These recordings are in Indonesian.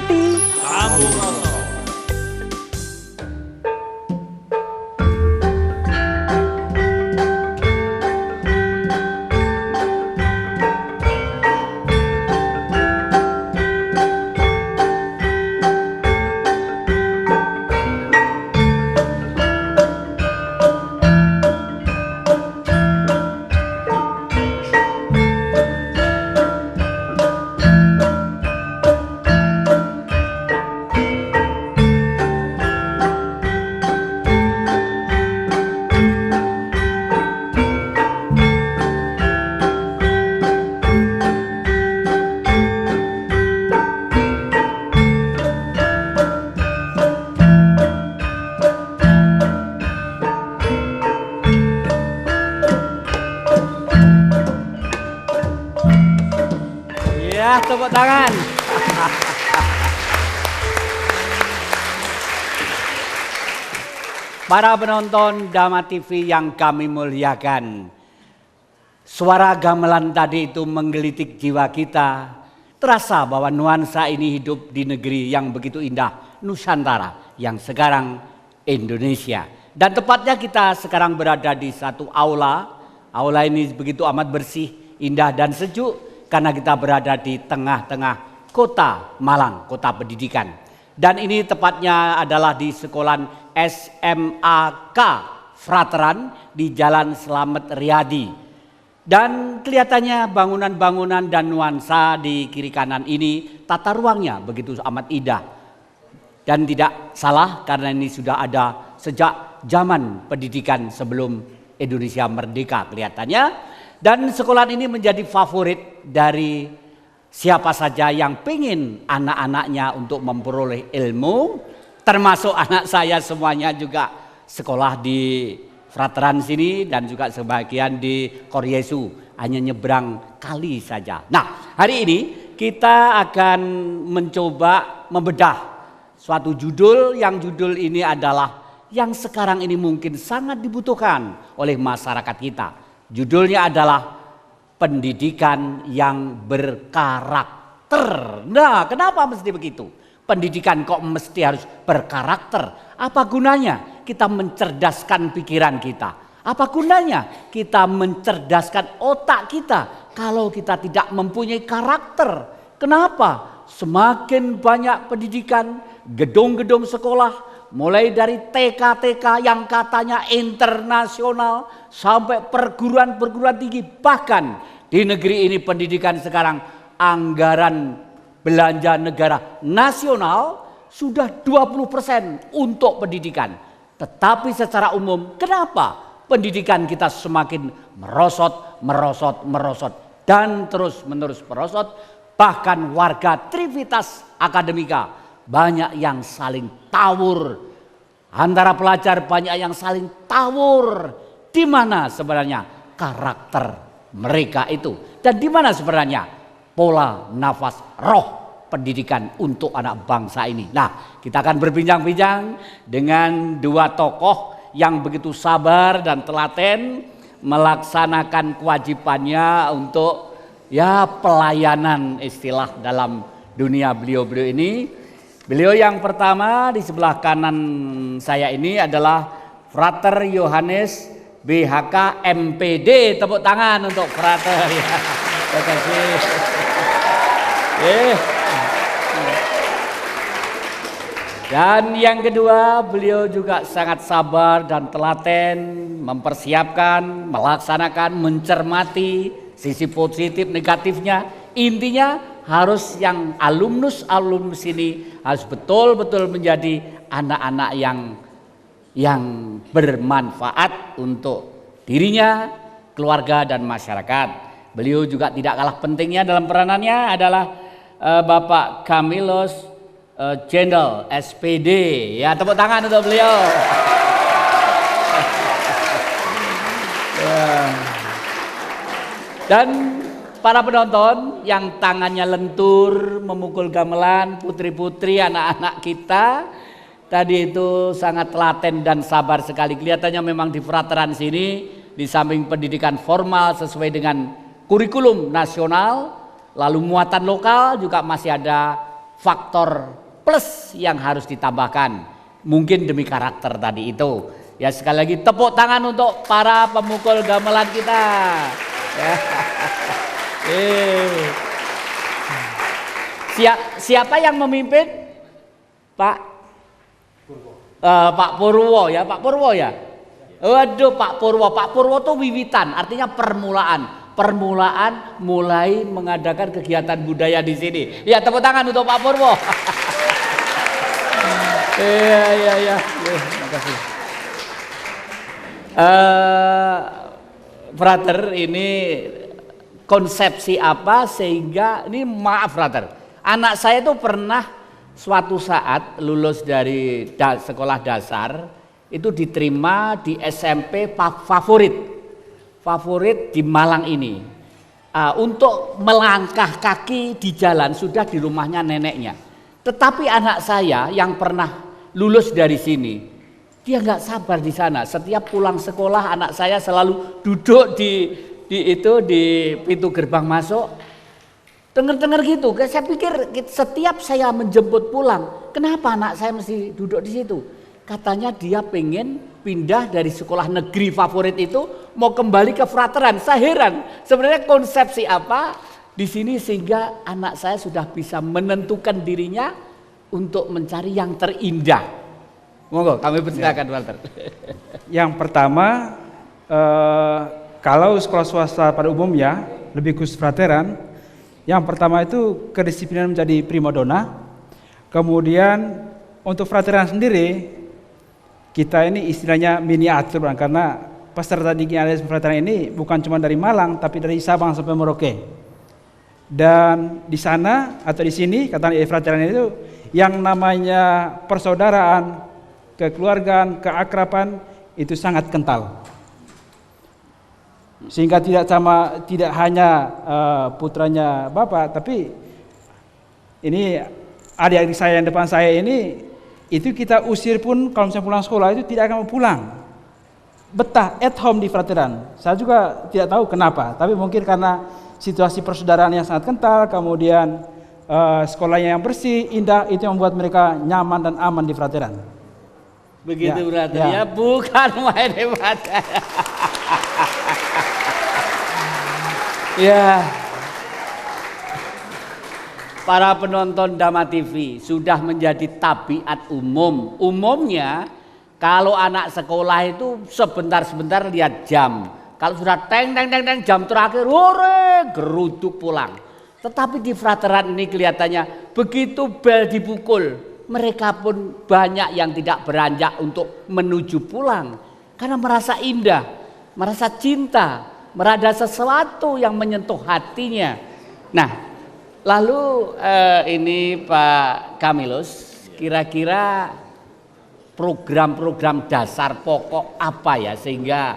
Menikmati Sambung Rasa. ya, tepuk tangan. Para penonton Dama TV yang kami muliakan, suara gamelan tadi itu menggelitik jiwa kita. Terasa bahwa nuansa ini hidup di negeri yang begitu indah, Nusantara, yang sekarang Indonesia. Dan tepatnya kita sekarang berada di satu aula. Aula ini begitu amat bersih, indah dan sejuk karena kita berada di tengah-tengah kota Malang, kota pendidikan. Dan ini tepatnya adalah di sekolah SMAK Frateran di Jalan Slamet Riyadi. Dan kelihatannya bangunan-bangunan dan nuansa di kiri kanan ini tata ruangnya begitu amat indah. Dan tidak salah karena ini sudah ada sejak zaman pendidikan sebelum Indonesia merdeka kelihatannya. Dan sekolah ini menjadi favorit dari siapa saja yang pengen anak-anaknya untuk memperoleh ilmu. Termasuk anak saya semuanya juga sekolah di Frateran sini dan juga sebagian di Koryesu. Hanya nyebrang kali saja. Nah, hari ini kita akan mencoba membedah suatu judul yang judul ini adalah yang sekarang ini mungkin sangat dibutuhkan oleh masyarakat kita. Judulnya adalah pendidikan yang berkarakter. Nah, kenapa mesti begitu? Pendidikan kok mesti harus berkarakter? Apa gunanya kita mencerdaskan pikiran kita? Apa gunanya kita mencerdaskan otak kita kalau kita tidak mempunyai karakter? Kenapa? Semakin banyak pendidikan, gedung-gedung sekolah, mulai dari TK-TK yang katanya internasional sampai perguruan-perguruan tinggi. Bahkan di negeri ini pendidikan sekarang anggaran belanja negara nasional sudah 20% untuk pendidikan. Tetapi secara umum kenapa pendidikan kita semakin merosot dan terus menerus merosot? Bahkan warga Trivitas Akademika banyak yang saling tawur. Antara pelajar banyak yang saling tawur. Di mana sebenarnya karakter mereka itu? Dan di mana sebenarnya pola nafas roh pendidikan untuk anak bangsa ini? Nah, kita akan berbincang-bincang dengan dua tokoh yang begitu sabar dan telaten melaksanakan kewajibannya untuk pelayanan istilah dalam dunia beliau-beliau ini. Beliau yang pertama di sebelah kanan saya ini adalah Frater Yohanes BHK MPD. Tepuk tangan untuk Frater ya. Terima kasih. Dan yang kedua, beliau juga sangat sabar dan telaten mempersiapkan, melaksanakan, mencermati sisi positif negatifnya. Intinya harus yang alumnus ini harus betul-betul menjadi anak-anak yang bermanfaat untuk dirinya, keluarga dan masyarakat. Beliau juga tidak kalah pentingnya dalam peranannya adalah Bapak Kamilos Jendel SPD. Ya, tepuk tangan untuk beliau. Dan para penonton yang tangannya lentur memukul gamelan, putri-putri anak-anak kita tadi itu sangat telaten dan sabar sekali. Kelihatannya memang di Frateran sini di samping pendidikan formal sesuai dengan kurikulum nasional, lalu muatan lokal juga masih ada faktor plus yang harus ditambahkan, mungkin demi karakter tadi itu. Ya, sekali lagi tepuk tangan untuk para pemukul gamelan kita. Ya. Siapa yang memimpin? Pak Purwo ya, Pak Purwo ya. Waduh, Pak Purwo. Pak Purwo tuh wiwitan, artinya permulaan mulai mengadakan kegiatan budaya di sini. Ya, tepuk tangan untuk Pak Purwo. Iya. Makasih. Frater, ini konsepsi apa sehingga ini, maaf Frater, anak saya itu pernah suatu saat lulus dari sekolah dasar itu diterima di SMP favorit di Malang ini. Untuk melangkah kaki di jalan sudah di rumahnya neneknya. Tetapi anak saya yang pernah lulus dari sini, dia nggak sabar di sana. Setiap pulang sekolah anak saya selalu duduk di pintu gerbang masuk, dengar gitu. Saya pikir setiap saya menjemput pulang, kenapa anak saya mesti duduk di situ? Katanya dia pengen pindah dari sekolah negeri favorit itu mau kembali ke frateran. Saya heran, sebenarnya konsepsi apa di sini sehingga anak saya sudah bisa menentukan dirinya untuk mencari yang terindah. Monggo, kami persilakan Walter. Yang pertama, kalau sekolah swasta pada umumnya lebih khusus frateran, yang pertama itu kedisiplinan menjadi primadona. Kemudian untuk frateran sendiri, kita ini istilahnya miniatur, karena peserta didik yang ada di frateran ini bukan cuma dari Malang, tapi dari Sabang sampai Merauke. Dan di sana atau di sini kata frateran itu yang namanya persaudaraan, kekeluargaan, keakraban itu sangat kental. Sehingga tidak hanya putranya bapak, tapi ini adik-adik saya yang depan saya ini, itu kita usir pun kalau misalnya pulang sekolah itu tidak akan mau pulang. Betah at home di frateran. Saya juga tidak tahu kenapa, tapi mungkin karena situasi persaudaraan yang sangat kental, kemudian sekolahnya yang bersih, indah, itu yang membuat mereka nyaman dan aman di frateran. Begitu berarti ya, bukan main hebat. Ya, para penonton Dama TV sudah menjadi tabiat umum. Umumnya kalau anak sekolah itu sebentar-sebentar lihat jam. Kalau sudah teng jam terakhir, hore, geruduk pulang. Tetapi di frateran ini kelihatannya begitu bel dipukul, mereka pun banyak yang tidak beranjak untuk menuju pulang karena merasa indah, merasa cinta, merasa sesuatu yang menyentuh hatinya. Nah, lalu ini Pak Kamilus, kira-kira program-program dasar pokok apa ya sehingga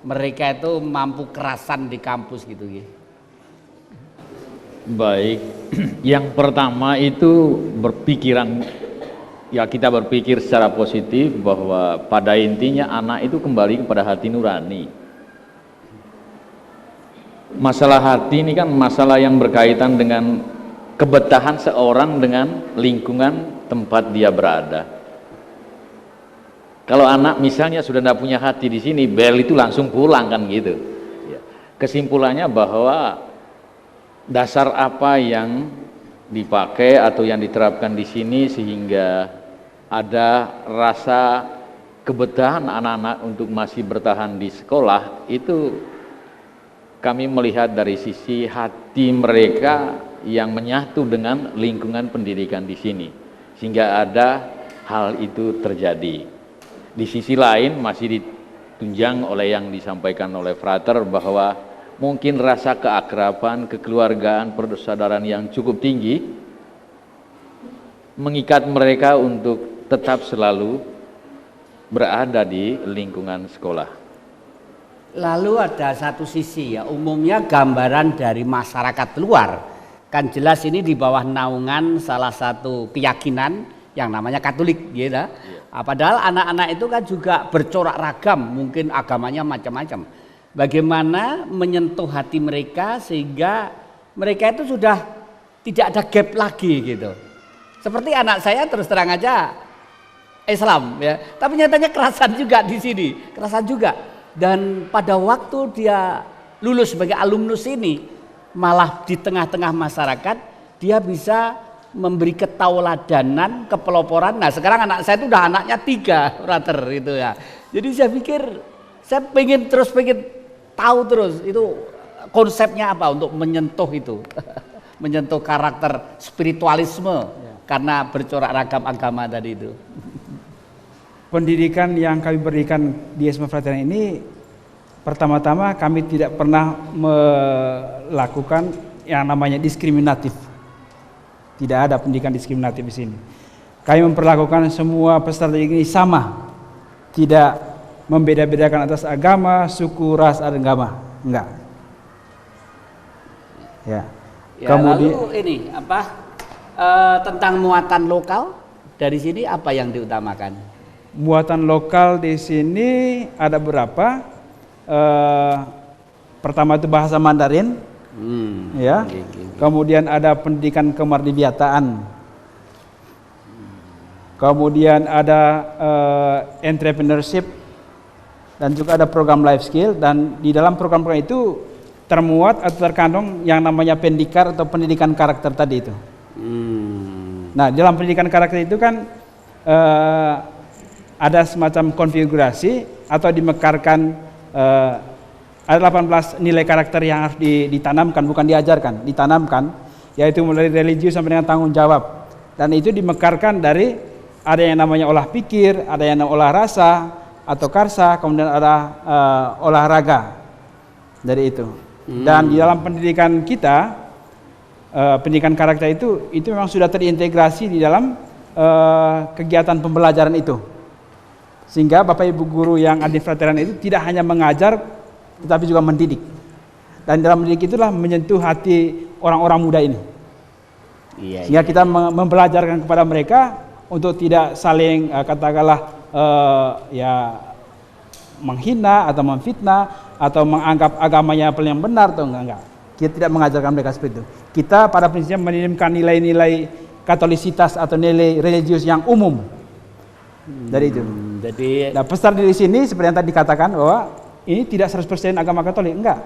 mereka itu mampu kerasan di kampus gitu ya? Baik, yang pertama itu kita berpikir secara positif bahwa pada intinya anak itu kembali kepada hati nurani. Masalah hati ini kan masalah yang berkaitan dengan kebetahan seorang dengan lingkungan tempat dia berada. Kalau anak misalnya sudah tidak punya hati di sini, bel itu langsung pulang kan gitu. Kesimpulannya bahwa dasar apa yang dipakai atau yang diterapkan di sini sehingga ada rasa kebetahan anak-anak untuk masih bertahan di sekolah, itu kami melihat dari sisi hati mereka yang menyatu dengan lingkungan pendidikan di sini sehingga ada hal itu terjadi. Di sisi lain masih ditunjang oleh yang disampaikan oleh Frater bahwa mungkin rasa keakraban, kekeluargaan, persaudaraan yang cukup tinggi mengikat mereka untuk tetap selalu berada di lingkungan sekolah. Lalu ada satu sisi ya, umumnya gambaran dari masyarakat luar. Kan jelas ini di bawah naungan salah satu keyakinan yang namanya Katolik gitu. Padahal anak-anak itu kan juga bercorak ragam, mungkin agamanya macam-macam. Bagaimana menyentuh hati mereka sehingga mereka itu sudah tidak ada gap lagi gitu. Seperti anak saya terus terang aja Islam ya, tapi nyatanya kerasan juga di sini, kerasan juga. Dan pada waktu dia lulus sebagai alumnus ini, malah di tengah-tengah masyarakat dia bisa memberi ketauladanan, kepeloporan. Nah sekarang anak saya itu udah anaknya 3 brother itu ya. Jadi saya pikir saya pengen tahu terus itu konsepnya apa untuk menyentuh itu, menyentuh karakter spiritualisme karena bercorak ragam agama tadi itu. Pendidikan yang kami berikan di SMA Frateran ini, pertama-tama kami tidak pernah melakukan yang namanya diskriminatif. Tidak ada pendidikan diskriminatif di sini. Kami memperlakukan semua peserta didik ini sama, tidak membeda-bedakan atas agama, suku, ras, agama, enggak. Ya. Kemudian lalu ini apa tentang muatan lokal dari sini apa yang diutamakan? Muatan lokal di sini ada berapa? Pertama itu bahasa Mandarin, ya. Kemudian ada pendidikan kemardibiataan. Kemudian ada entrepreneurship dan juga ada program life skill, dan di dalam program-program itu termuat atau terkandung yang namanya pendikar atau pendidikan karakter tadi itu. Nah, dalam pendidikan karakter itu kan ada semacam konfigurasi atau dimekarkan ada 18 nilai karakter yang harus ditanamkan, bukan diajarkan, ditanamkan, yaitu mulai religius sampai dengan tanggung jawab. Dan itu dimekarkan dari ada yang namanya olah pikir, ada yang namanya olah rasa atau karsa, kemudian ada olahraga dari itu. Dan di dalam pendidikan kita, pendidikan karakter itu memang sudah terintegrasi di dalam kegiatan pembelajaran itu. Sehingga Bapak Ibu guru yang ada di Frateran itu tidak hanya mengajar, tetapi juga mendidik. Dan dalam mendidik itulah menyentuh hati orang-orang muda ini. Sehingga kita mempelajarkan kepada mereka untuk tidak saling katakanlah ya menghina atau memfitnah atau menganggap agamanya paling benar atau enggak. Kita tidak mengajarkan mereka seperti itu. Kita pada prinsipnya menanamkan nilai-nilai katolisitas atau nilai religius yang umum dari itu. Jadi nah, peserta di sini seperti yang tadi dikatakan bahwa ini tidak 100% agama Katolik, enggak.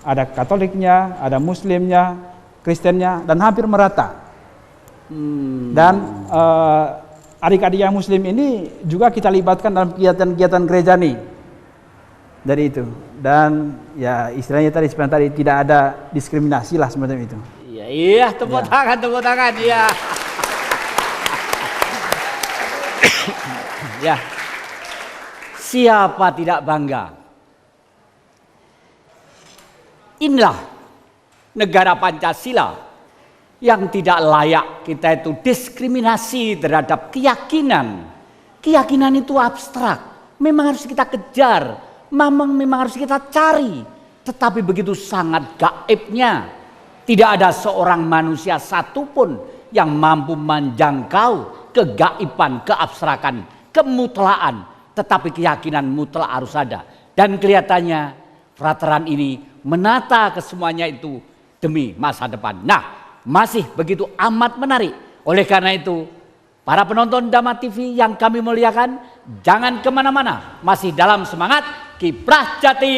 Ada Katoliknya, ada Muslimnya, Kristennya, dan hampir merata. Dan adik-adik yang Muslim ini juga kita libatkan dalam kegiatan-kegiatan gereja nih. Dari itu. Dan ya istilahnya tadi seperti tadi tidak ada diskriminasi lah semacam itu. Iya, tepuk tangan, iya. Ya. Siapa tidak bangga? Inilah negara Pancasila yang tidak layak kita itu diskriminasi terhadap keyakinan. Keyakinan itu abstrak, memang harus kita kejar, memang harus kita cari. Tetapi begitu sangat gaibnya, tidak ada seorang manusia satupun yang mampu menjangkau kegaiban, keabstrakan, kemutlaan. Tetapi keyakinan mutlak harus ada. Dan kelihatannya Frateran ini menata kesemuanya itu demi masa depan. Nah, masih begitu amat menarik. Oleh karena itu, para penonton Dhamma TV yang kami muliakan, jangan kemana-mana. Masih dalam semangat Kiprah Jati.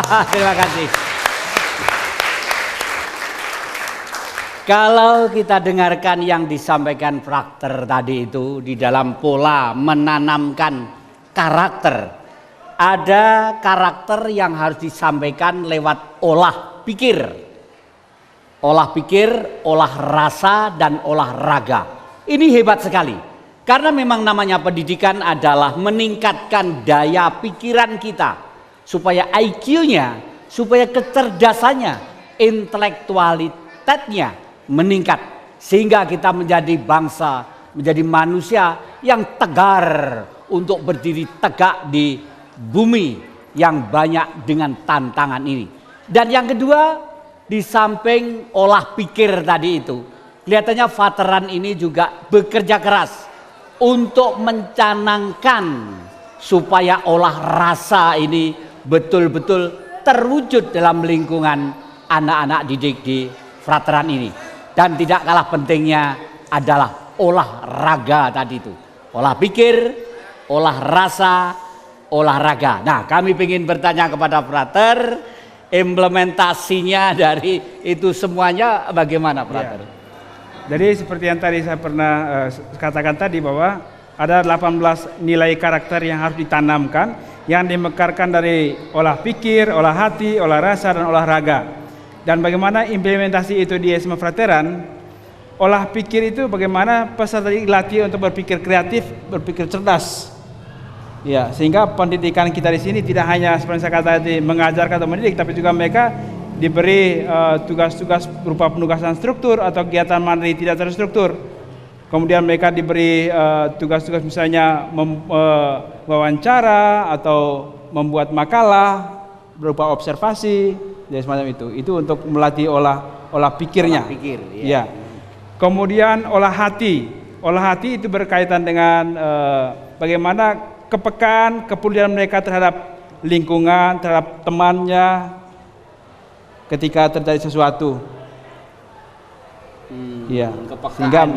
Terima kasih. Kalau kita dengarkan yang disampaikan Frater tadi itu di dalam pola menanamkan karakter, ada karakter yang harus disampaikan lewat olah pikir. Olah pikir, olah rasa, dan olahraga. Ini hebat sekali. Karena memang namanya pendidikan adalah meningkatkan daya pikiran kita. Supaya IQ-nya, supaya kecerdasannya, intelektualitasnya meningkat. Sehingga kita menjadi bangsa, menjadi manusia yang tegar untuk berdiri tegak di bumi yang banyak dengan tantangan ini. Dan yang kedua, di samping olah pikir tadi itu, kelihatannya veteran ini juga bekerja keras untuk mencanangkan supaya olah rasa ini betul-betul terwujud dalam lingkungan anak-anak didik di veteran ini. Dan tidak kalah pentingnya adalah olahraga tadi itu. Olah pikir, olah rasa, olahraga. Nah, kami ingin bertanya kepada Frater, implementasinya dari itu semuanya bagaimana, Frater? Ya. Jadi seperti yang tadi saya pernah katakan tadi bahwa ada 18 nilai karakter yang harus ditanamkan, yang dimekarkan dari olah pikir, olah hati, olah rasa, dan olahraga. Dan bagaimana implementasi itu di SMA Frateran? Olah pikir itu bagaimana peserta dilatih untuk berpikir kreatif, berpikir cerdas. Ya, sehingga pendidikan kita di sini tidak hanya seperti saya kata tadi mengajarkan atau mendidik, tapi juga mereka diberi tugas-tugas berupa penugasan struktur atau kegiatan mandiri tidak terstruktur. Kemudian mereka diberi tugas-tugas misalnya wawancara atau membuat makalah berupa observasi dan semacam itu. Itu untuk melatih olah pikirnya. Olah pikir, ya. Kemudian olah hati. Olah hati itu berkaitan dengan bagaimana kepekaan, kepedulian mereka terhadap lingkungan, terhadap temannya ketika terjadi sesuatu. Ya, sehingga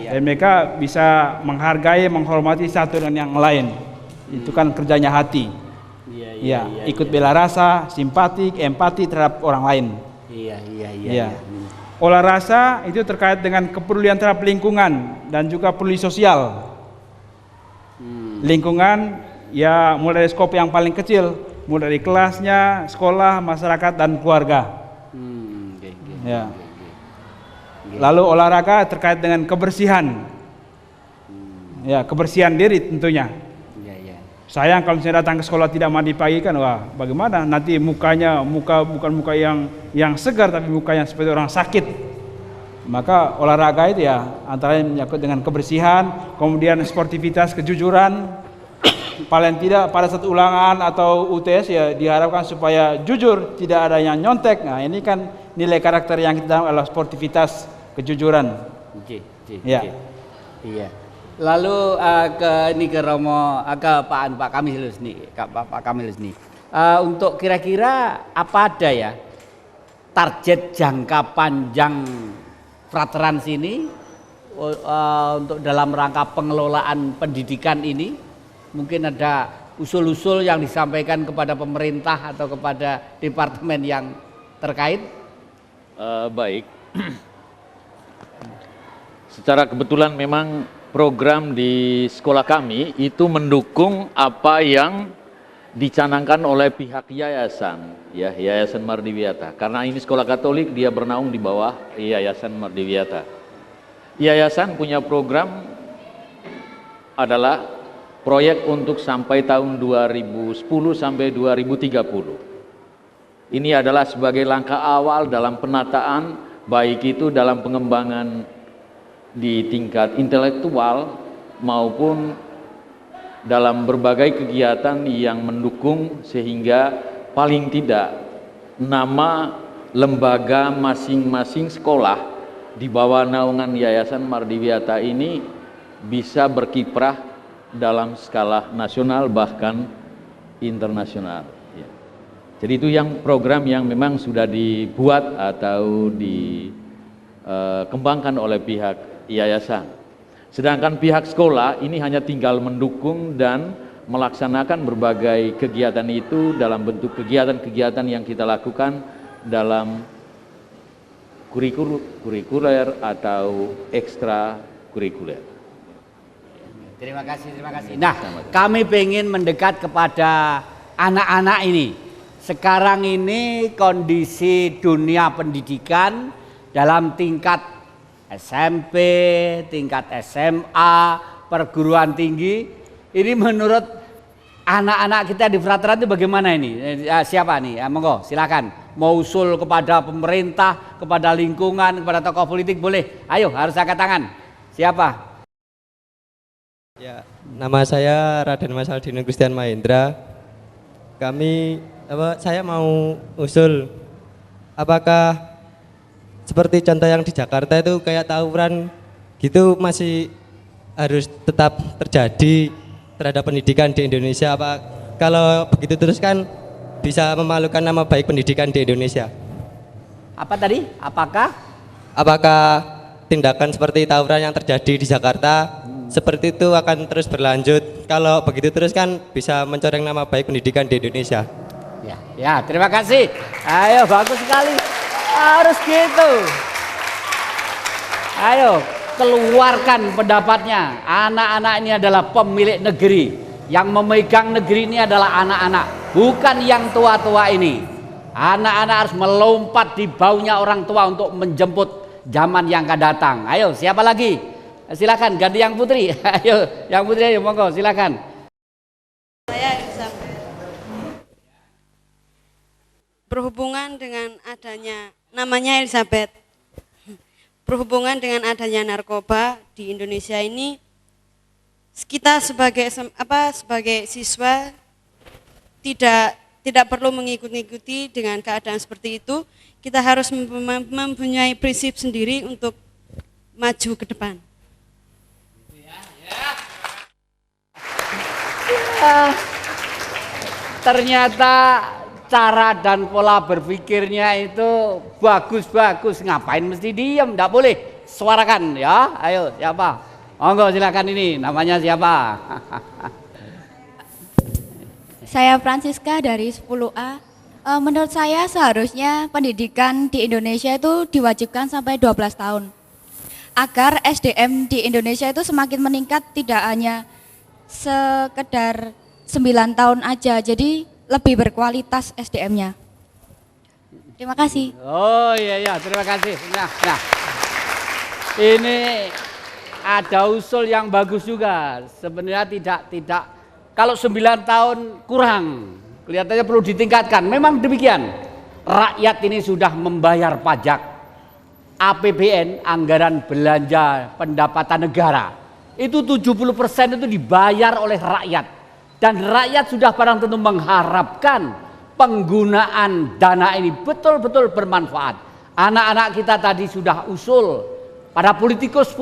dan mereka bisa menghargai, menghormati satu dan yang lain. Itu kan kerjanya hati. Ikut bela rasa, simpatik, empati terhadap orang lain. Olah rasa itu terkait dengan kepedulian terhadap lingkungan dan juga peduli sosial. Lingkungan ya mulai dari skop yang paling kecil, mulai dari kelasnya, sekolah, masyarakat, dan keluarga. Ya. Lalu olahraga terkait dengan kebersihan. Ya, kebersihan diri tentunya. Sayang kalau misalnya datang ke sekolah tidak mandi pagi kan, wah bagaimana? Nanti mukanya bukan muka yang segar, tapi muka yang seperti orang sakit. Maka olahraga itu ya antara menyangkut dengan kebersihan, kemudian sportivitas, kejujuran. Paling tidak pada saat ulangan atau UTS ya diharapkan supaya jujur, tidak ada yang nyontek. Nah, ini kan nilai karakter yang kita adalah sportivitas, kejujuran. Iya. Lalu ke Romo, ke Pak Kamilus nih, Pak Kamilus nih. Untuk kira-kira apa ada ya target jangka panjang Frateran sini untuk dalam rangka pengelolaan pendidikan ini? Mungkin ada usul-usul yang disampaikan kepada pemerintah atau kepada departemen yang terkait? Baik. Secara kebetulan memang program di sekolah kami itu mendukung apa yang dicanangkan oleh pihak yayasan, ya, Yayasan Mardiwiata. Karena ini sekolah Katolik, dia bernaung di bawah Yayasan Mardiwiata. Yayasan punya program adalah proyek untuk sampai tahun 2010 sampai 2030. Ini adalah sebagai langkah awal dalam penataan, baik itu dalam pengembangan di tingkat intelektual maupun dalam berbagai kegiatan yang mendukung, sehingga paling tidak nama lembaga masing-masing sekolah di bawah naungan Yayasan Mardiwiata ini bisa berkiprah dalam skala nasional bahkan internasional. Ya. Jadi itu yang program yang memang sudah dibuat atau dikembangkan oleh pihak yayasan. Sedangkan pihak sekolah ini hanya tinggal mendukung dan melaksanakan berbagai kegiatan itu dalam bentuk kegiatan-kegiatan yang kita lakukan dalam kurikuler atau ekstra kurikuler. Terima kasih, terima kasih. Nah, kami ingin mendekat kepada anak-anak ini. Sekarang ini kondisi dunia pendidikan dalam tingkat SMP, tingkat SMA, perguruan tinggi, ini menurut anak-anak kita di Frateran itu bagaimana ini? Siapa nih? Monggo, silakan. Mau usul kepada pemerintah, kepada lingkungan, kepada tokoh politik boleh. Ayo, harus angkat tangan. Siapa? Ya, nama saya Raden Mas Aldino Christian Mahendra. Saya mau usul, apakah seperti contoh yang di Jakarta itu kayak tawuran gitu masih harus tetap terjadi terhadap pendidikan di Indonesia? Apa kalau begitu terus kan bisa memalukan nama baik pendidikan di Indonesia? Apa tadi? Apakah tindakan seperti tawuran yang terjadi di Jakarta seperti itu akan terus berlanjut? Kalau begitu terus kan bisa mencoreng nama baik pendidikan di Indonesia. Ya, terima kasih. Ayo, bagus sekali. Harus gitu. Ayo, keluarkan pendapatnya. Anak-anak ini adalah pemilik negeri. Yang memegang negeri ini adalah anak-anak, bukan yang tua-tua ini. Anak-anak harus melompat di baunya orang tua untuk menjemput zaman yang akan datang. Ayo, siapa lagi? Silakan ganti yang putri. Ayo, yang putri ayo monggo silakan. Saya Elizabeth. Berhubungan dengan adanya namanya Elizabeth. Berhubungan dengan adanya narkoba di Indonesia ini, kita sebagai siswa tidak perlu mengikuti dengan keadaan seperti itu. Kita harus mempunyai prinsip sendiri untuk maju ke depan. Ternyata cara dan pola berpikirnya itu bagus-bagus. Ngapain mesti diem? Nggak boleh, suarakan ya. Ayo, siapa? Monggo silakan, ini namanya siapa? Saya Francisca dari 10A. Menurut saya seharusnya pendidikan di Indonesia itu diwajibkan sampai 12 tahun. Agar SDM di Indonesia itu semakin meningkat, tidak hanya sekedar 9 tahun aja, jadi lebih berkualitas SDM-nya. Terima kasih. Oh iya, terima kasih. Nah, ini ada usul yang bagus juga. Sebenarnya tidak kalau 9 tahun kurang, kelihatannya perlu ditingkatkan. Memang demikian. Rakyat ini sudah membayar pajak. APBN, anggaran belanja pendapatan negara, itu 70% itu dibayar oleh rakyat. Dan rakyat sudah barang tentu mengharapkan penggunaan dana ini betul-betul bermanfaat. Anak-anak kita tadi sudah usul para politikus,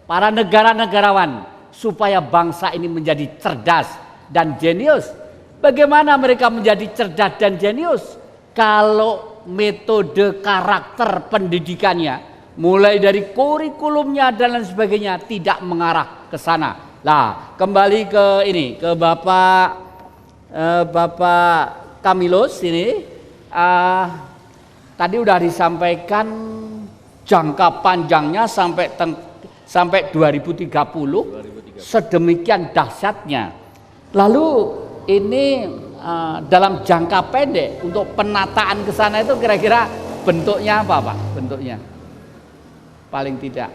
para negarawan, supaya bangsa ini menjadi cerdas dan jenius. Bagaimana mereka menjadi cerdas dan jenius? Kalau metode karakter pendidikannya, mulai dari kurikulumnya dan lain sebagainya, tidak mengarah ke sana. Nah, kembali ke Bapak Kamilus ini. Tadi udah disampaikan jangka panjangnya sampai 2030, sedemikian dahsyatnya. Lalu ini dalam jangka pendek untuk penataan ke sana itu kira-kira bentuknya apa, Pak? Bentuknya paling tidak.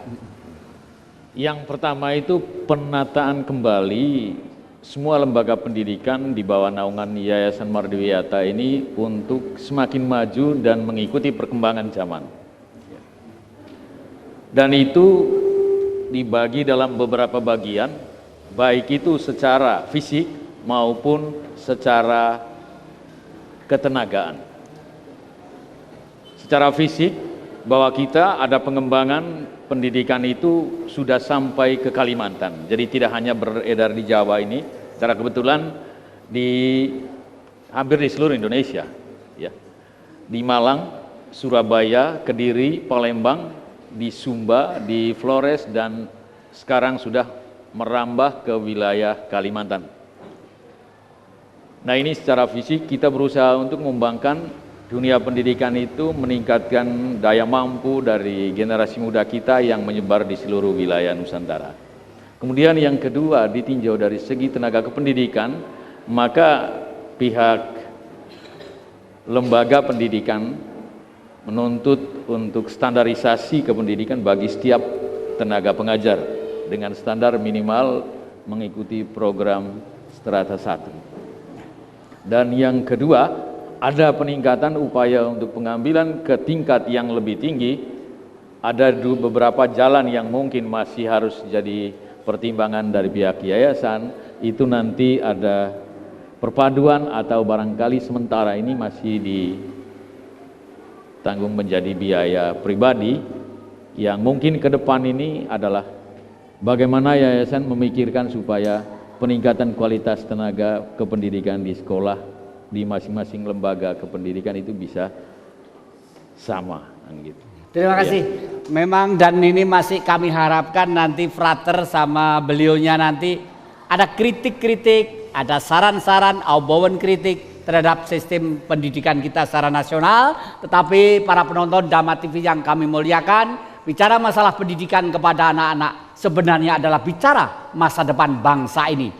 Yang pertama itu penataan kembali semua lembaga pendidikan di bawah naungan Yayasan Mardiwiyata ini untuk semakin maju dan mengikuti perkembangan zaman. Dan itu dibagi dalam beberapa bagian, baik itu secara fisik maupun secara ketenagaan. Secara fisik, bahwa kita ada pengembangan pendidikan itu sudah sampai ke Kalimantan. Jadi tidak hanya beredar di Jawa ini, secara kebetulan hampir di seluruh Indonesia, ya. Di Malang, Surabaya, Kediri, Palembang, di Sumba, di Flores, dan sekarang sudah merambah ke wilayah Kalimantan. Nah ini secara fisik kita berusaha untuk mengembangkan dunia pendidikan itu, meningkatkan daya mampu dari generasi muda kita yang menyebar di seluruh wilayah Nusantara. Kemudian yang kedua, ditinjau dari segi tenaga kependidikan, maka pihak lembaga pendidikan menuntut untuk standarisasi kependidikan bagi setiap tenaga pengajar dengan standar minimal mengikuti program strata 1. Dan yang kedua, ada peningkatan upaya untuk pengambilan ke tingkat yang lebih tinggi. Ada beberapa jalan yang mungkin masih harus jadi pertimbangan dari pihak yayasan. Itu nanti ada perpaduan atau barangkali sementara ini masih ditanggung menjadi biaya pribadi, yang mungkin ke depan ini adalah bagaimana yayasan memikirkan supaya peningkatan kualitas tenaga kependidikan di sekolah, di masing-masing lembaga kependidikan itu bisa sama gitu. Terima kasih. Memang dan ini masih kami harapkan nanti Frater sama beliaunya nanti ada kritik-kritik, ada saran-saran, aubauan kritik terhadap sistem pendidikan kita secara nasional. Tetapi para penonton Dhamma TV yang kami muliakan, bicara masalah pendidikan kepada anak-anak sebenarnya adalah bicara masa depan bangsa ini.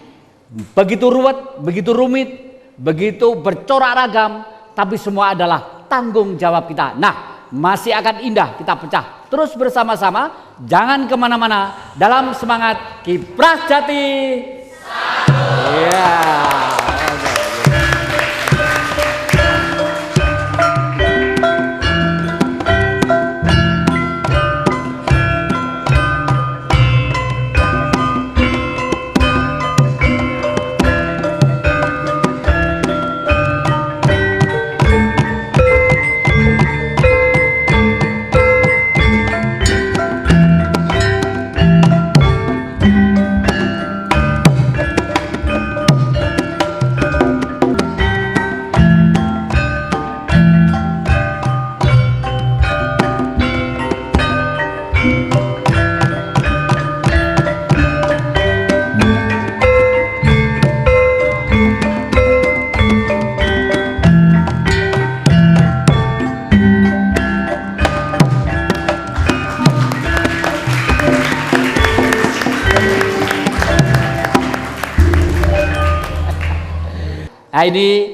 Begitu ruwet, begitu rumit, begitu bercorak ragam, tapi semua adalah tanggung jawab kita. Nah, masih akan indah kita pecah terus bersama-sama. Jangan kemana-mana dalam semangat Kiprah Jati. Nah ini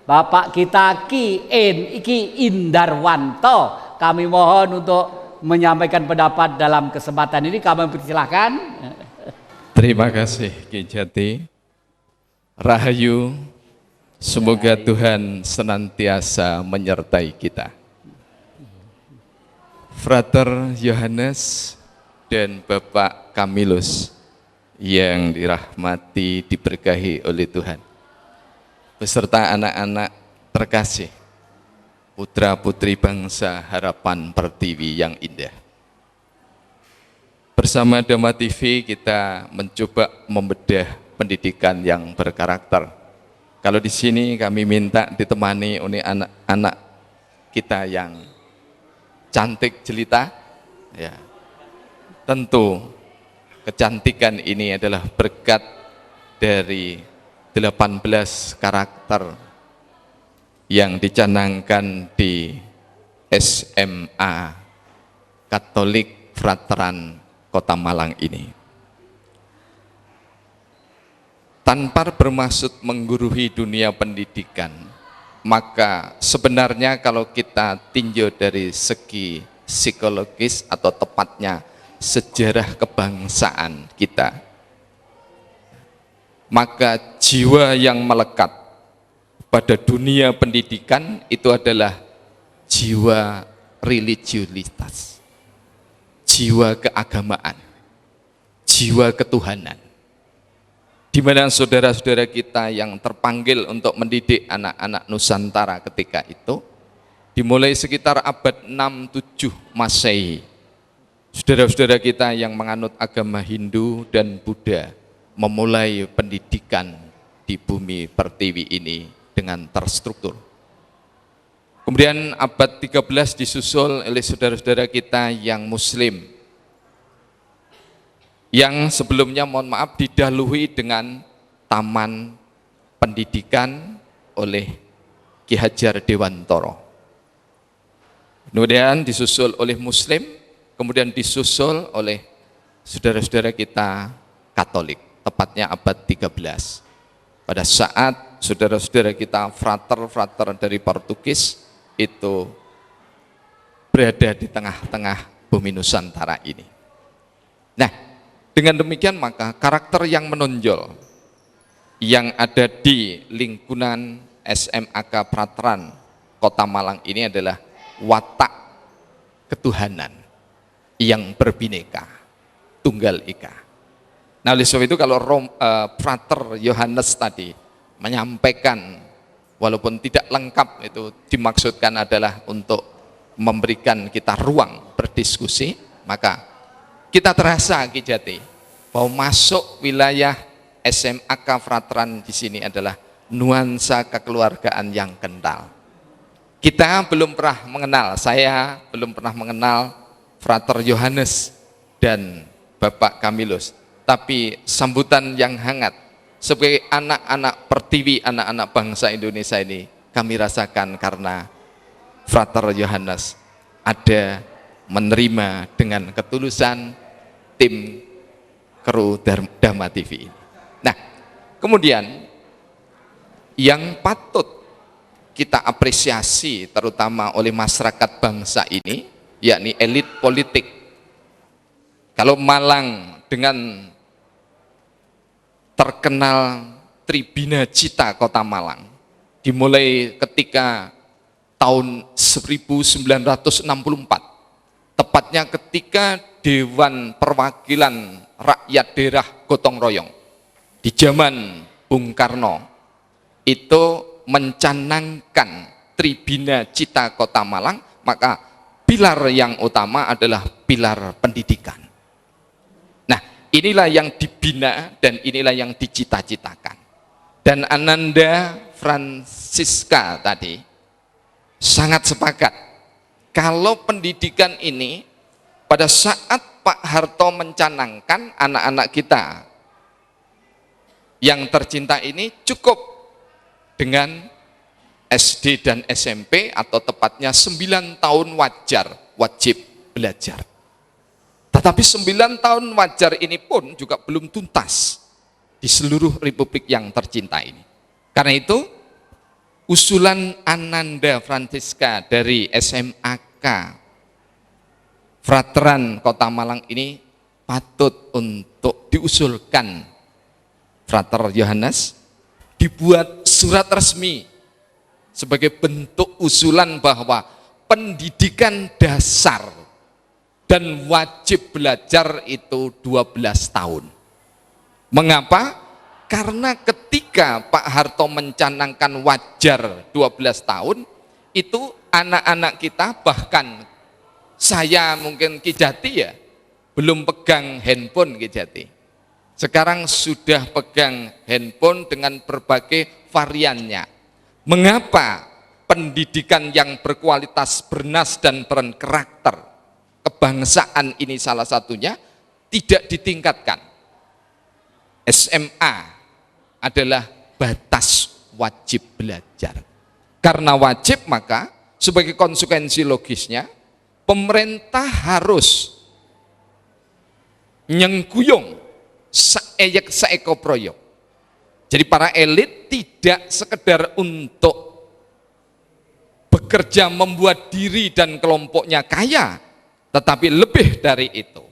Bapak kita Ki Indarwanto, kami mohon untuk menyampaikan pendapat dalam kesempatan ini. Kami persilahkan. Terima kasih Ki Jati. Rahayu, semoga Tuhan senantiasa menyertai kita. Frater Yohanes dan Bapak Kamilus yang dirahmati, diberkahi oleh Tuhan, beserta anak-anak terkasih, putra-putri bangsa harapan pertiwi yang indah. Bersama Dhamma TV kita mencoba membedah pendidikan yang berkarakter. Kalau di sini kami minta ditemani oleh anak-anak kita yang cantik jelita, ya. Tentu kecantikan ini adalah berkat dari 18 karakter yang dicanangkan di SMA Katolik Frateran Kota Malang ini. Tanpa bermaksud menggurui dunia pendidikan, maka sebenarnya kalau kita tinjau dari segi psikologis atau tepatnya sejarah kebangsaan kita, maka jiwa yang melekat pada dunia pendidikan itu adalah jiwa religiulitas, jiwa keagamaan, jiwa ketuhanan. Di mana saudara-saudara kita yang terpanggil untuk mendidik anak-anak Nusantara ketika itu, dimulai sekitar abad 6-7 Masehi, saudara-saudara kita yang menganut agama Hindu dan Buddha memulai pendidikan di bumi pertiwi ini dengan terstruktur. Kemudian abad 13 disusul oleh saudara-saudara kita yang Muslim, yang sebelumnya mohon maaf didahului dengan taman pendidikan oleh Ki Hajar Dewantara. Kemudian disusul oleh Muslim, kemudian disusul oleh saudara-saudara kita Katolik, tepatnya abad 13. Pada saat saudara-saudara kita frater dari Portugis itu berada di tengah-tengah bumi Nusantara ini. Nah, dengan demikian maka karakter yang menonjol yang ada di lingkungan SMAK Prateran Kota Malang ini adalah watak ketuhanan yang berbineka, tunggal ika. Nah, oleh sebab itu kalau Frater Yohanes tadi menyampaikan, walaupun tidak lengkap, itu dimaksudkan adalah untuk memberikan kita ruang berdiskusi, maka kita terasa Ki Jati bahwa masuk wilayah SMAK Prateran di sini adalah nuansa kekeluargaan yang kental. Kita belum pernah mengenal, saya belum pernah mengenal Frater Yohanes dan Bapak Kamilus, tapi sambutan yang hangat sebagai anak-anak pertiwi, anak-anak bangsa Indonesia ini kami rasakan karena Frater Yohanes ada menerima dengan ketulusan tim kru Dharma TV ini. Nah, kemudian yang patut kita apresiasi terutama oleh masyarakat bangsa ini, yakni elit politik. Kalau Malang dengan terkenal Tribina Cita Kota Malang, dimulai ketika tahun 1964, tepatnya ketika Dewan Perwakilan Rakyat Daerah Gotong Royong di zaman Bung Karno itu mencanangkan Tribina Cita Kota Malang, maka pilar yang utama adalah pilar pendidikan. Nah, inilah yang dibina dan inilah yang dicita-citakan. Dan Ananda Francisca tadi sangat sepakat kalau pendidikan ini pada saat Pak Harto mencanangkan anak-anak kita yang tercinta ini cukup dengan SD dan SMP atau tepatnya 9 tahun wajib belajar. Tetapi 9 tahun wajar ini pun juga belum tuntas di seluruh republik yang tercinta ini. Karena itu usulan Ananda Francisca dari SMAK Prateran Kota Malang ini patut untuk diusulkan Frater Yohanes, dibuat surat resmi sebagai bentuk usulan bahwa pendidikan dasar dan wajib belajar itu 12 tahun. Mengapa? Karena ketika Pak Harto mencanangkan wajar 12 tahun, itu anak-anak kita, bahkan saya mungkin Ki Jati ya, belum pegang handphone Ki Jati. Sekarang sudah pegang handphone dengan berbagai variannya. Mengapa pendidikan yang berkualitas, bernas dan berkarakter kebangsaan ini salah satunya tidak ditingkatkan? SMA adalah batas wajib belajar. Karena wajib, maka sebagai konsekuensi logisnya pemerintah harus nyengkuyung saeko proyok. Jadi para elit tidak sekedar untuk bekerja membuat diri dan kelompoknya kaya, tetapi lebih dari itu.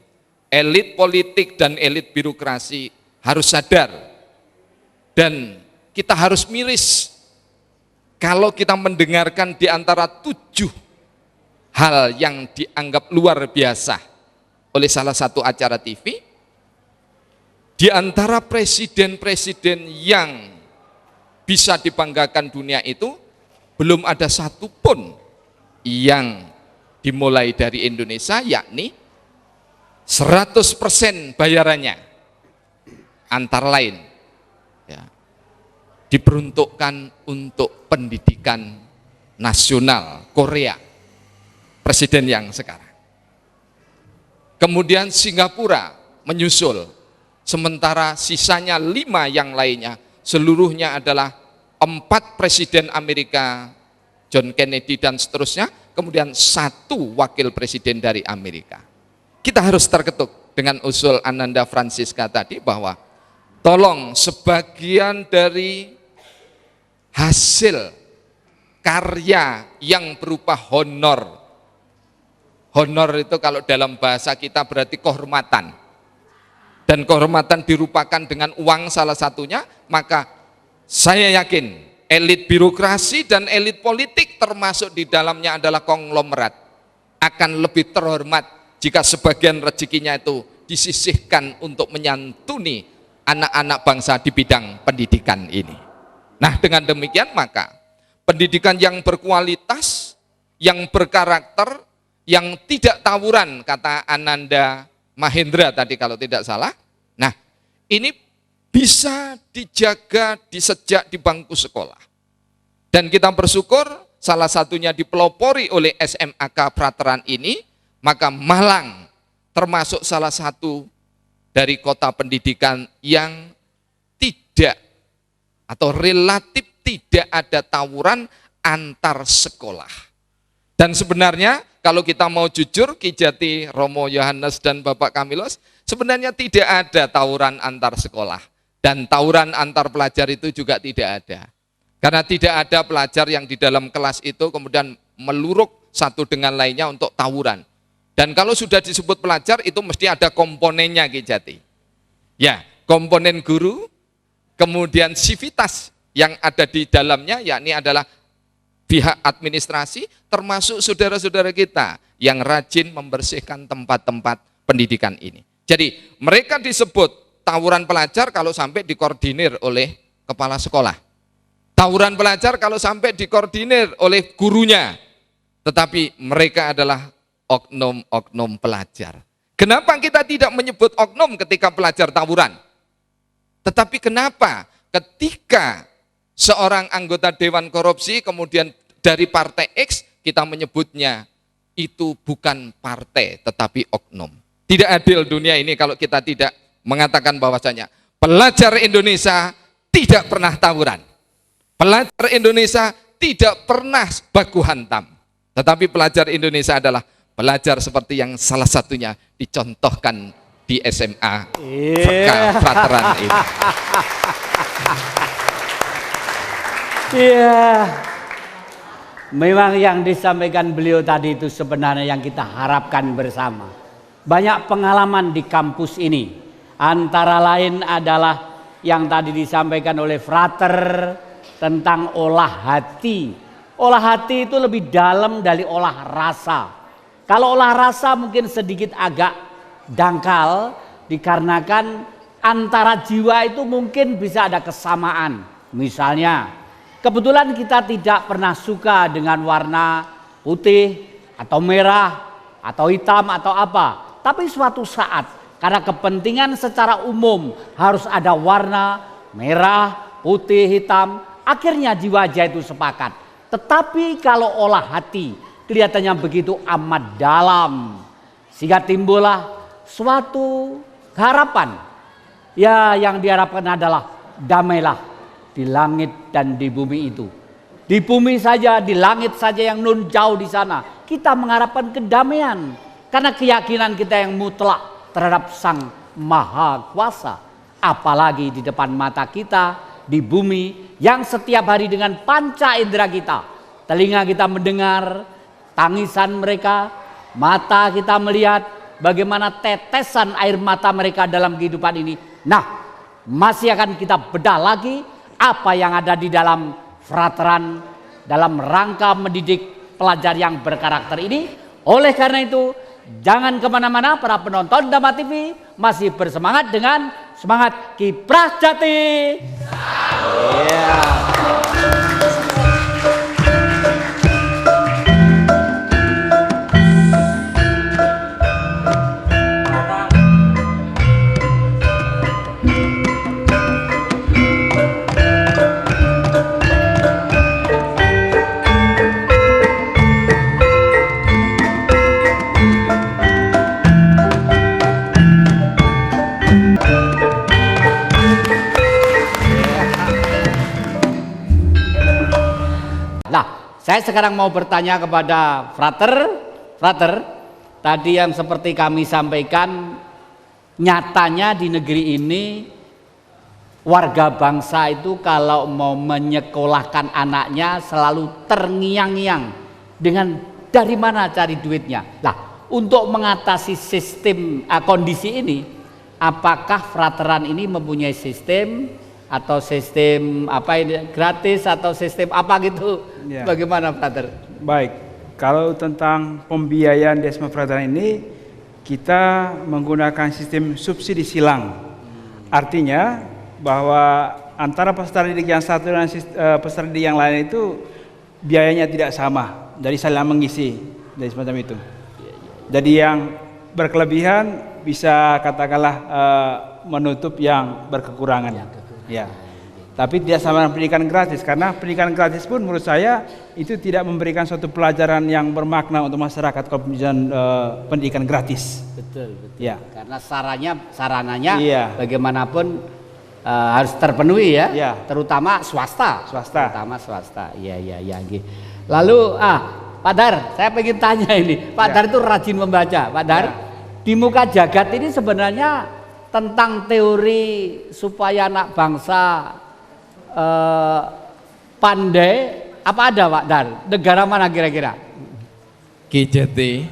Elit politik dan elit birokrasi harus sadar, dan kita harus miris kalau kita mendengarkan di antara 7 hal yang dianggap luar biasa oleh salah satu acara TV. Di antara presiden-presiden yang bisa dibanggakan dunia itu, belum ada satupun yang dimulai dari Indonesia, yakni 100% bayarannya antara lain ya, diperuntukkan untuk pendidikan nasional Korea, presiden yang sekarang. Kemudian Singapura menyusul, sementara sisanya 5 yang lainnya seluruhnya adalah 4 presiden Amerika, John Kennedy dan seterusnya, kemudian 1 wakil presiden dari Amerika. Kita harus terketuk dengan usul Ananda Francisca tadi bahwa tolong sebagian dari hasil karya yang berupa honor. Honor itu kalau dalam bahasa kita berarti kehormatan. Dan kehormatan dirupakan dengan uang salah satunya, maka saya yakin elit birokrasi dan elit politik termasuk di dalamnya adalah konglomerat akan lebih terhormat jika sebagian rezekinya itu disisihkan untuk menyantuni anak-anak bangsa di bidang pendidikan ini. Nah, dengan demikian maka pendidikan yang berkualitas, yang berkarakter, yang tidak tawuran, kata Ananda Mahendra tadi kalau tidak salah. Nah, ini bisa dijaga sejak di bangku sekolah. Dan kita bersyukur salah satunya dipelopori oleh SMAK Prateran ini, maka Malang termasuk salah satu dari kota pendidikan yang tidak atau relatif tidak ada tawuran antar sekolah. Dan sebenarnya kalau kita mau jujur, Ki Jati, Romo Yohanes dan Bapak Kamilos, sebenarnya tidak ada tawuran antar sekolah. Dan tawuran antar pelajar itu juga tidak ada. Karena tidak ada pelajar yang di dalam kelas itu kemudian meluruk satu dengan lainnya untuk tawuran. Dan kalau sudah disebut pelajar itu mesti ada komponennya, Ki Jati. Ya, komponen guru, kemudian sivitas yang ada di dalamnya, yakni adalah pihak administrasi, termasuk saudara-saudara kita yang rajin membersihkan tempat-tempat pendidikan ini. Jadi mereka disebut tawuran pelajar kalau sampai dikoordinir oleh kepala sekolah. Tawuran pelajar kalau sampai dikoordinir oleh gurunya. Tetapi mereka adalah oknum-oknum pelajar. Kenapa kita tidak menyebut oknum ketika pelajar tawuran? Tetapi kenapa ketika seorang anggota Dewan Korupsi kemudian dari partai X kita menyebutnya itu bukan partai tetapi oknum. Tidak adil dunia ini kalau kita tidak mengatakan bahwasanya pelajar Indonesia tidak pernah tawuran. Pelajar Indonesia tidak pernah baku hantam. Tetapi pelajar Indonesia adalah pelajar seperti yang salah satunya dicontohkan di SMA Prateran ini. Iya, memang yang disampaikan beliau tadi itu sebenarnya yang kita harapkan bersama. Banyak pengalaman di kampus ini, antara lain adalah yang tadi disampaikan oleh Frater tentang olah hati. Olah hati itu lebih dalam dari olah rasa. Kalau olah rasa mungkin sedikit agak dangkal, dikarenakan antara jiwa itu mungkin bisa ada kesamaan. Misalnya, kebetulan kita tidak pernah suka dengan warna putih atau merah atau hitam atau apa. Tapi suatu saat karena kepentingan secara umum harus ada warna merah, putih, hitam. Akhirnya jiwa itu sepakat. Tetapi kalau olah hati kelihatannya begitu amat dalam. Sehingga timbullah suatu harapan. Ya, yang diharapkan adalah damailah di langit dan di bumi itu. Di bumi saja, di langit saja yang nun jauh di sana. Kita mengharapkan kedamaian. Karena keyakinan kita yang mutlak terhadap Sang Maha Kuasa. Apalagi di depan mata kita, di bumi yang setiap hari dengan panca indera kita. Telinga kita mendengar tangisan mereka, mata kita melihat bagaimana tetesan air mata mereka dalam kehidupan ini. Nah, masih akan kita bedah lagi apa yang ada di dalam Frateran dalam rangka mendidik pelajar yang berkarakter ini. Oleh karena itu, jangan kemana-mana para penonton Dhamma TV, masih bersemangat dengan semangat Kiprah Jati. Saya sekarang mau bertanya kepada frater, tadi yang seperti kami sampaikan, nyatanya di negeri ini warga bangsa itu kalau mau menyekolahkan anaknya selalu terngiang-ngiang dengan dari mana cari duitnya. Nah, untuk mengatasi sistem kondisi ini, apakah frateran ini mempunyai sistem atau sistem apa ini gratis atau sistem apa gitu? Ya. Bagaimana frater? Baik, kalau tentang pembiayaan di SMA Frateran ini kita menggunakan sistem subsidi silang. Artinya bahwa antara peserta didik yang satu dan peserta didik yang lain itu biayanya tidak sama, jadi saling mengisi dari semacam itu. Jadi yang berkelebihan bisa katakanlah menutup yang berkekurangan. Ya. Tapi tidak sama dengan pendidikan gratis, karena pendidikan gratis pun menurut saya itu tidak memberikan suatu pelajaran yang bermakna untuk masyarakat kalau pendidikan gratis. Betul. Ya. Karena sarananya Iya. bagaimanapun harus terpenuhi ya, Iya. terutama swasta. Swasta. Terutama swasta. Iya. Lalu Pak Dar, saya pengen tanya ini. Pak Dar itu rajin membaca. Pak Dar, di muka jagat ini sebenarnya tentang teori supaya anak bangsa pandai apa ada Pak Dar? Negara mana kira-kira? KJT,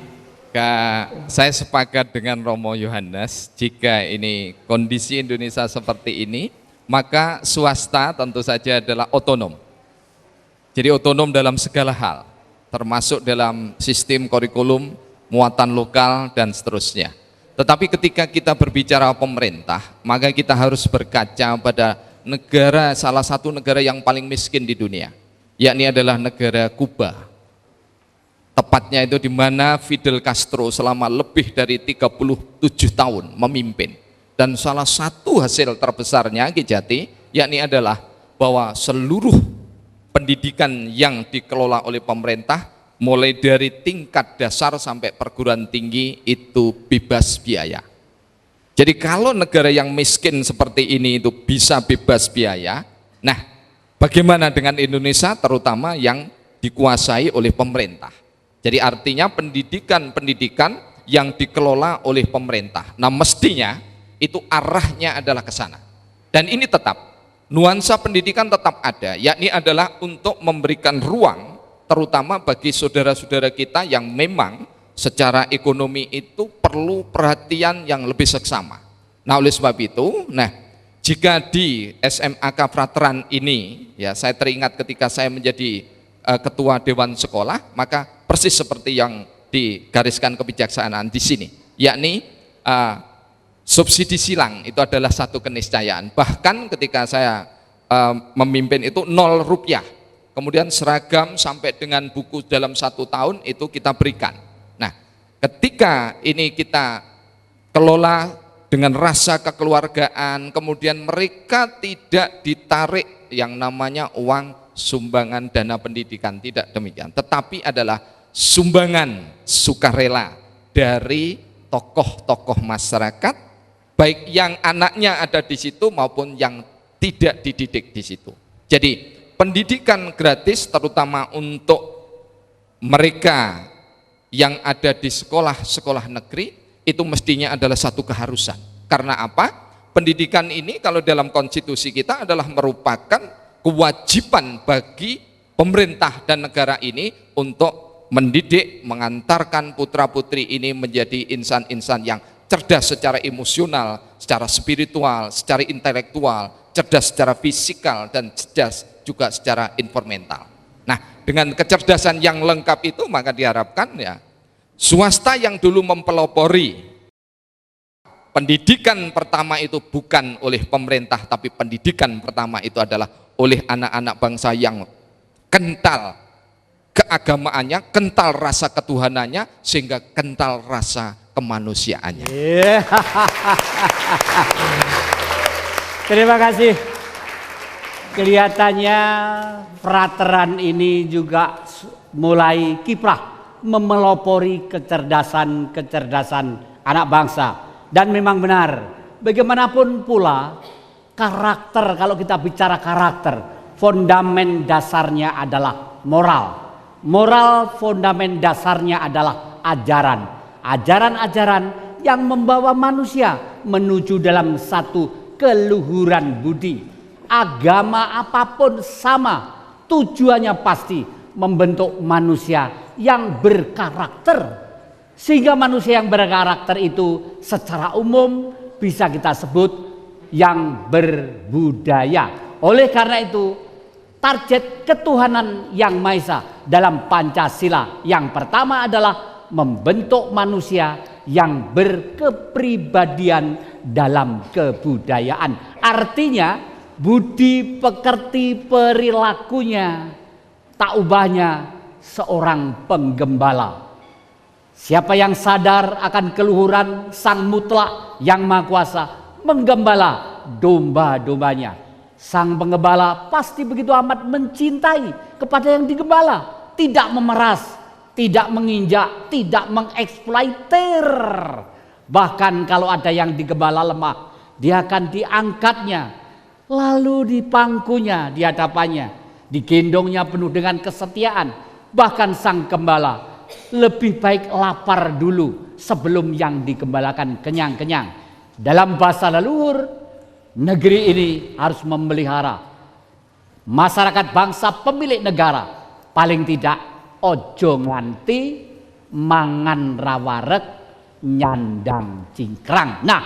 saya sepakat dengan Romo Yohanes, jika ini kondisi Indonesia seperti ini, maka swasta tentu saja adalah otonom. Jadi otonom dalam segala hal, termasuk dalam sistem kurikulum, muatan lokal, dan seterusnya. Tetapi ketika kita berbicara pemerintah, maka kita harus berkaca pada negara, salah satu negara yang paling miskin di dunia, yakni adalah negara Kuba. Tepatnya itu di mana Fidel Castro selama lebih dari 37 tahun memimpin. Dan salah satu hasil terbesarnya Kijati, yakni adalah bahwa seluruh pendidikan yang dikelola oleh pemerintah, mulai dari tingkat dasar sampai perguruan tinggi itu bebas biaya. Jadi kalau negara yang miskin seperti ini itu bisa bebas biaya, nah bagaimana dengan Indonesia terutama yang dikuasai oleh pemerintah? Jadi artinya pendidikan yang dikelola oleh pemerintah. Nah mestinya itu arahnya adalah ke sana. Dan ini tetap, nuansa pendidikan tetap ada, yakni adalah untuk memberikan ruang terutama bagi saudara-saudara kita yang memang secara ekonomi itu perlu perhatian yang lebih seksama. Nah oleh sebab itu, jika di SMAK Frateran ini, ya saya teringat ketika saya menjadi ketua Dewan Sekolah, maka persis seperti yang digariskan kebijaksanaan di sini, yakni subsidi silang itu adalah satu keniscayaan. Bahkan ketika saya memimpin itu 0 rupiah. Kemudian seragam sampai dengan buku dalam 1 tahun itu kita berikan. Nah, ketika ini kita kelola dengan rasa kekeluargaan, kemudian mereka tidak ditarik yang namanya uang sumbangan dana pendidikan, tidak demikian. Tetapi adalah sumbangan sukarela dari tokoh-tokoh masyarakat, baik yang anaknya ada di situ maupun yang tidak dididik di situ. Jadi pendidikan gratis terutama untuk mereka yang ada di sekolah-sekolah negeri itu mestinya adalah satu keharusan. Karena apa? Pendidikan ini kalau dalam konstitusi kita adalah merupakan kewajiban bagi pemerintah dan negara ini untuk mendidik, mengantarkan putra-putri ini menjadi insan-insan yang cerdas secara emosional, secara spiritual, secara intelektual, cerdas secara fisikal, dan cerdas juga secara informental. Nah, dengan kecerdasan yang lengkap itu maka diharapkan ya swasta yang dulu mempelopori pendidikan pertama itu bukan oleh pemerintah, tapi pendidikan pertama itu adalah oleh anak-anak bangsa yang kental keagamaannya, kental rasa ketuhanannya, sehingga kental rasa kemanusiaannya. Terima kasih. Kelihatannya frateran ini juga mulai kiprah memelopori kecerdasan anak bangsa. Dan memang benar, bagaimanapun pula karakter, kalau kita bicara karakter, fondamen dasarnya adalah moral. Moral fondamen dasarnya adalah ajaran yang membawa manusia menuju dalam satu keluhuran budi. Agama apapun sama, tujuannya pasti membentuk manusia yang berkarakter. Sehingga manusia yang berkarakter itu secara umum bisa kita sebut yang berbudaya. Oleh karena itu, target ketuhanan yang Maha Esa dalam Pancasila yang pertama adalah membentuk manusia yang berkepribadian dalam kebudayaan. Artinya budi pekerti perilakunya tak ubahnya seorang penggembala. Siapa yang sadar akan keluhuran Sang Mutlak yang Maha Kuasa menggembala domba-dombanya. Sang penggembala pasti begitu amat mencintai kepada yang digembala, tidak memeras, tidak menginjak, tidak mengeksploiter. Bahkan kalau ada yang digembala lemah, dia akan diangkatnya, lalu dipangkunya di hadapannya, digendongnya penuh dengan kesetiaan. Bahkan sang gembala lebih baik lapar dulu sebelum yang digembalakan kenyang-kenyang. Dalam bahasa leluhur, negeri ini harus memelihara masyarakat bangsa pemilik negara. Paling tidak ojo nganti mangan rawarek nyandang cingkrang. Nah,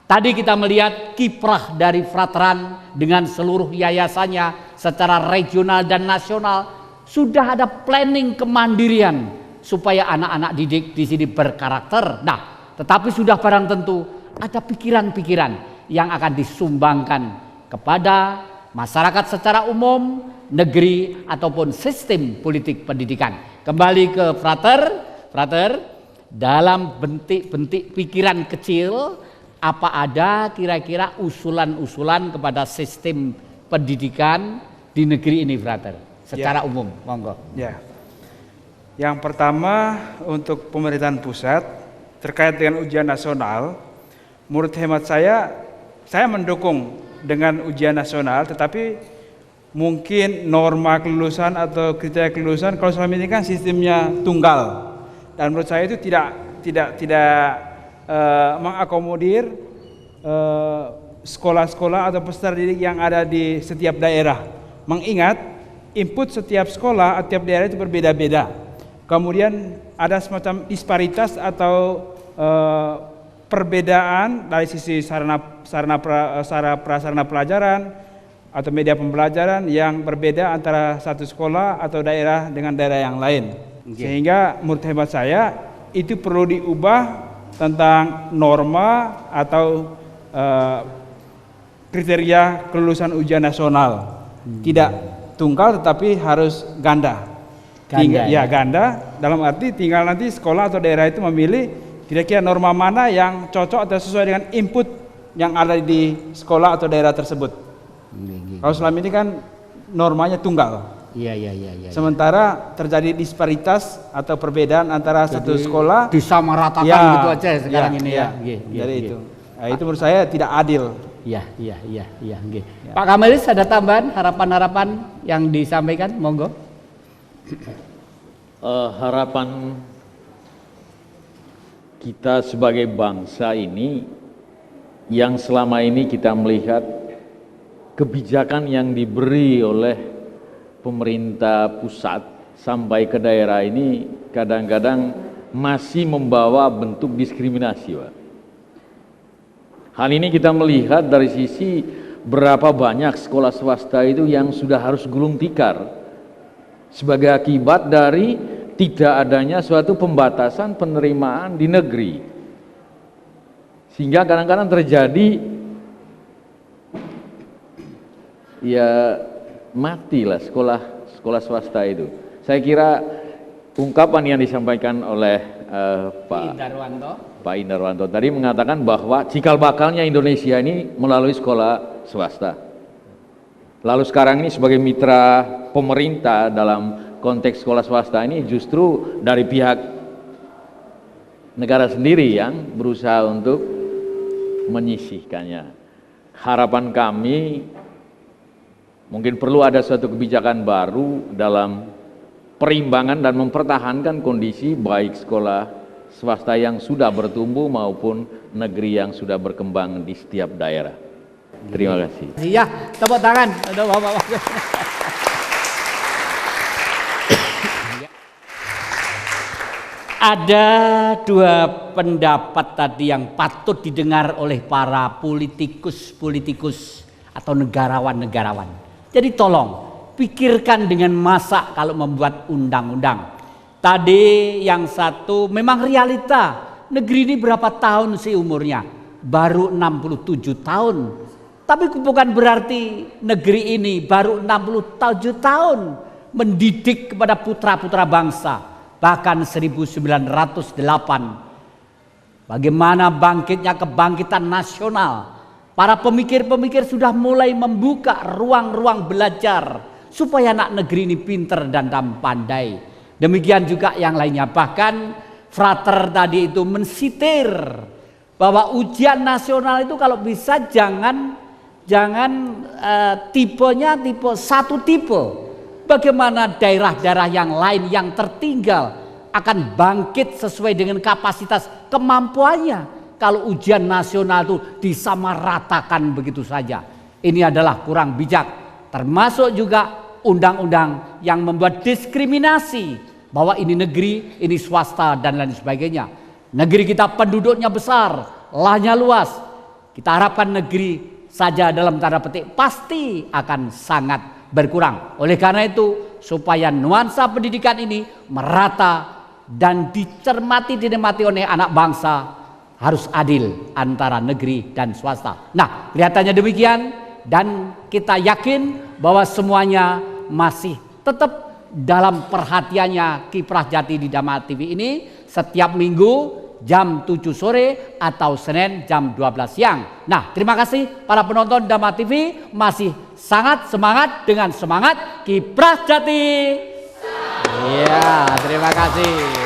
tadi kita melihat kiprah dari Frateran dengan seluruh yayasannya secara regional dan nasional. Sudah ada planning kemandirian supaya anak-anak didik di sini berkarakter. Nah, tetapi sudah barang tentu ada pikiran-pikiran yang akan disumbangkan kepada masyarakat secara umum, negeri ataupun sistem politik pendidikan. Kembali ke Frater, dalam bentik-bentik pikiran kecil, apa ada kira-kira usulan-usulan kepada sistem pendidikan di negeri ini, Frater? Secara umum, monggo. Ya. Yang pertama untuk pemerintahan pusat terkait dengan ujian nasional, menurut hemat saya mendukung dengan ujian nasional, tetapi mungkin norma kelulusan atau kriteria kelulusan kalau selama ini kan sistemnya tunggal, dan menurut saya itu tidak mengakomodir sekolah-sekolah atau peserta didik yang ada di setiap daerah. Mengingat input setiap sekolah, setiap daerah itu berbeda-beda. Kemudian ada semacam disparitas atau perbedaan dari sisi prasarana pelajaran atau media pembelajaran yang berbeda antara satu sekolah atau daerah dengan daerah yang lain. Sehingga menurut hemat saya itu perlu diubah tentang norma atau kriteria kelulusan ujian nasional. Tidak tunggal tetapi harus ganda. Ganda dalam arti tinggal nanti sekolah atau daerah itu memilih kira-kira norma mana yang cocok atau sesuai dengan input yang ada di sekolah atau daerah tersebut. Kalau selama ini kan normanya tunggal. Iya. Sementara terjadi disparitas atau perbedaan antara satu sekolah disamaratakan gitu aja sekarang ini ya. Dari itu. Nah, itu menurut saya tidak adil. Iya. Pak Kamelis ada tambahan harapan-harapan yang disampaikan, monggo. Harapan kita sebagai bangsa ini yang selama ini kita melihat kebijakan yang diberi oleh pemerintah pusat sampai ke daerah ini kadang-kadang masih membawa bentuk diskriminasi, Pak. Hal ini kita melihat dari sisi berapa banyak sekolah swasta itu yang sudah harus gulung tikar sebagai akibat dari tidak adanya suatu pembatasan penerimaan di negeri, sehingga kadang-kadang terjadi ya matilah sekolah swasta itu. Saya kira ungkapan yang disampaikan oleh Pak Indarwanto tadi mengatakan bahwa cikal bakalnya Indonesia ini melalui sekolah swasta. Lalu sekarang ini sebagai mitra pemerintah dalam konteks sekolah swasta ini justru dari pihak negara sendiri yang berusaha untuk menyisihkannya. Harapan kami mungkin perlu ada suatu kebijakan baru dalam perimbangan dan mempertahankan kondisi baik sekolah swasta yang sudah bertumbuh maupun negeri yang sudah berkembang di setiap daerah. Terima kasih. Ya, tepuk tangan untuk Bapak-bapak. Ada dua pendapat tadi yang patut didengar oleh para politikus atau negarawan. Jadi tolong pikirkan dengan masak kalau membuat undang-undang. Tadi yang satu memang realita, negeri ini berapa tahun sih umurnya? Baru 67 tahun. Tapi bukan berarti negeri ini baru 67 tahun mendidik kepada putra-putra bangsa. Bahkan 1908 bagaimana bangkitnya kebangkitan nasional. Para pemikir-pemikir sudah mulai membuka ruang-ruang belajar supaya anak negeri ini pinter dan pandai. Demikian juga yang lainnya. Bahkan Frater tadi itu mensitir bahwa ujian nasional itu kalau bisa jangan tipenya tipe satu tipe. Bagaimana daerah-daerah yang lain yang tertinggal akan bangkit sesuai dengan kapasitas kemampuannya. Kalau ujian nasional itu disamaratakan begitu saja. Ini adalah kurang bijak. Termasuk juga undang-undang yang membuat diskriminasi bahwa ini negeri, ini swasta dan lain sebagainya. Negeri kita penduduknya besar, lahannya luas. Kita harapkan negeri saja dalam tanda petik pasti akan sangat berkurang. Oleh karena itu, supaya nuansa pendidikan ini merata dan dinikmati oleh anak bangsa, harus adil antara negeri dan swasta. Nah, kelihatannya demikian dan kita yakin bahwa semuanya masih tetap dalam perhatiannya Kiprah Jati di Dhamma TV ini setiap minggu jam 7 sore atau Senin jam 12 siang. Nah, terima kasih para penonton Dhamma TV, masih sangat semangat dengan semangat Kiprah Jati. Iya, terima kasih.